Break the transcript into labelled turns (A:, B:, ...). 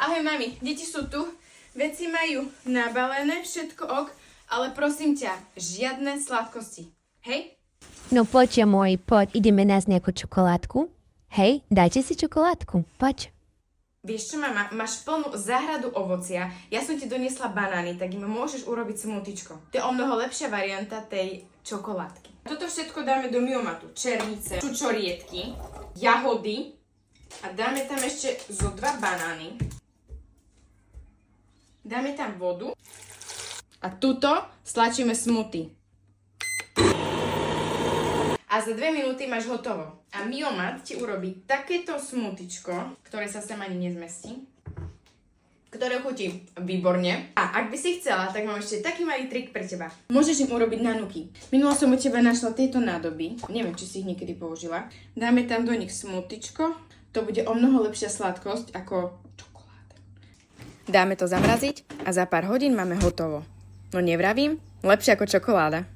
A: Ahoj mami, deti sú tu, veci majú nabalené, všetko ok, ale prosím ťa, žiadne sladkosti, hej?
B: No poď, môj, poď, ideme nás nejakú čokoládku. Hej, dajte si čokoládku, poď.
A: Vieš čo, mama, máš plnú záhradu ovocia, ja som ti doniesla banány, tak im môžeš urobiť smutičko. To je o mnoho lepšia varianta tej čokoládky. Toto všetko dáme do miomatu, černice, čučoriedky, jahody a dáme tam ešte zo 2 banány. Dáme tam vodu a tuto stlačíme smoothie. A za 2 minúty máš hotovo. A Miomat ti urobí takéto smoothiečko, ktoré sa sem ani nezmestí, ktoré chutí výborne. A ak by si chcela, tak mám ešte taký malý trik pre teba. Môžeš im urobiť nanuky. Minulo som u teba našla tieto nádoby, neviem, či si ich niekedy použila. Dáme tam do nich smoothiečko, to bude o mnoho lepšia sladkosť ako čokoláda. Dáme to zamraziť a za pár hodín máme hotovo. No nevravím, lepšie ako čokoláda.